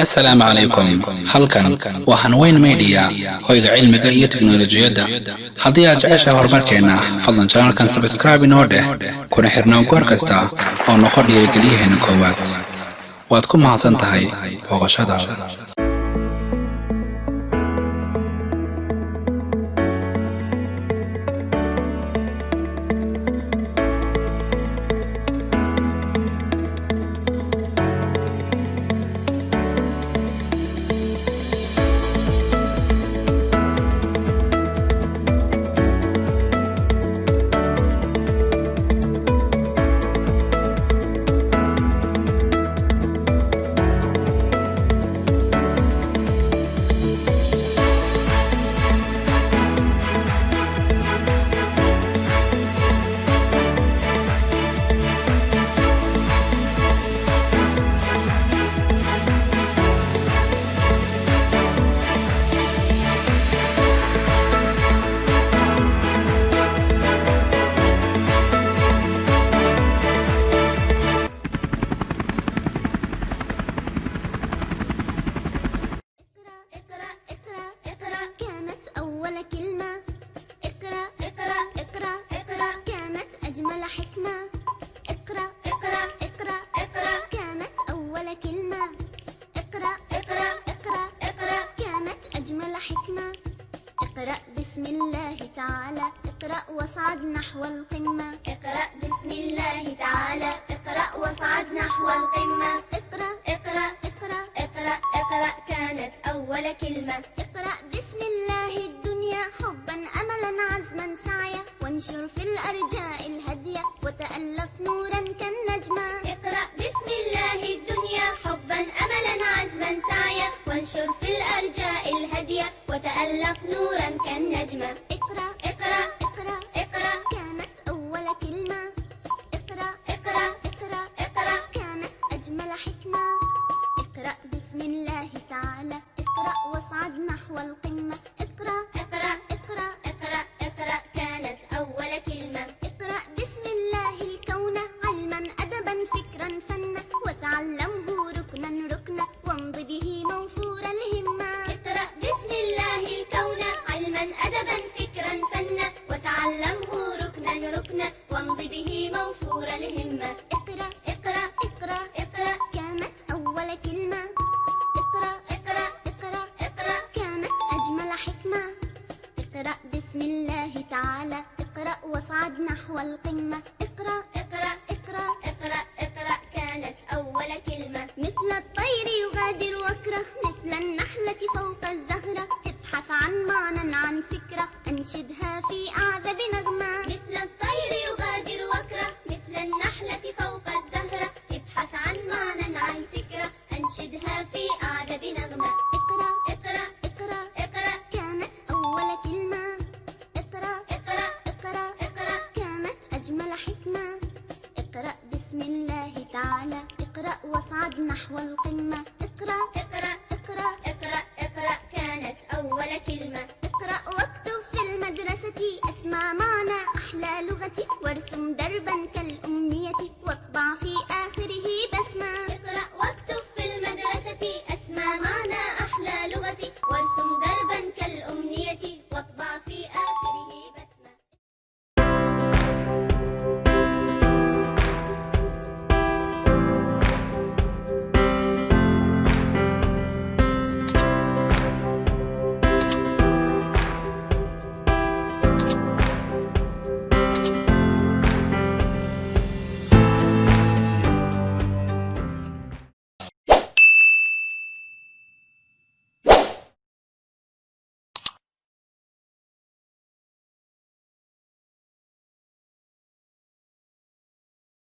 السلام عليكم. halkan waa Hanweyn Media hoyga cilmiga iyo teknoolajiyada. Haddii aad jeceshahay horumarkeena, fadlan channelkan subscribe inoo dheh, kuna xirnaa goor kasta oo noqo dhiirigeliyaheena koowaad. waad ku mahadsan tahay booqashadaada. اقرأ بسم الله تعالى اقرأ واصعد نحو القمة. اقرأ بسم الله تعالى اقرأ واصعد نحو القمة. اقرأ اقرأ اقرأ اقرأ اقرأ كانت أول كلمة. اقرأ بسم الله الدنيا حبا أملا عزما سعيا، وانشر في الأرجاء الهدية وتألق نورا كالنجمة. اقرأ بسم الله الدنيا حبا أملا عزما سعيا، وانشر في الأرجاء الهدية وتألق نورا كالنجمة. اقرأ اقرأ اقرأ اقرأ كانت أول كلمة. اقرأ اقرأ اقرأ اقرأ كانت أجمل حكمة. اقرأ بسم الله تعالى اقرأ واصعد نحو القمة. اقرأ اقرأ اقرأ اقرأ اقرأ كانت أول كلمة. اقرأ بسم الله الكون علما أدبا فكرا فنا، وتعلمه ركنا ركنا وامض به موفور الهمة. اقرأ بسم الله الكون علما أدبا فكرا فنا، وتعلمه ركنا ركنا وامض به موفور الهمة. اقرأ اقرأ اقرأ اقرأ كانت أول كلمة. اقرأ اقرأ اقرأ اقرأ كانت أجمل حكمة. اقرأ بسم الله تعالى اقرأ واصعد نحو القمة. اقرأ اقرأ اقرأ اقرأ اقرأ كانت أول كلمة. مثل الطير يغادر وكره، مثل النحلة فوق الزهرة، ابحث عن معنى عن فكرة أنشدها في أعذب نغمة. مثل الطير يغادر وكره، مثل النحلة فوق الزهرة، ابحث عن معنى عن فكرة أنشدها في أعذب نغمة. اقرأ اقرأ اقرأ اقرأ كانت أول كلمة. اقرأ اقرأ اقرأ اقرأ كانت أجمل حكمة. اقرأ بسم الله تعالى اقرأ واصعد نحو القمة. اقرأ اقرأ اقرأ اقرأ اقرأ كانت أول كلمة. اقرأ واكتب في المدرسة أسمع معنى أحلى لغتي، وارسم دربا كالأمنية واطبع في آخره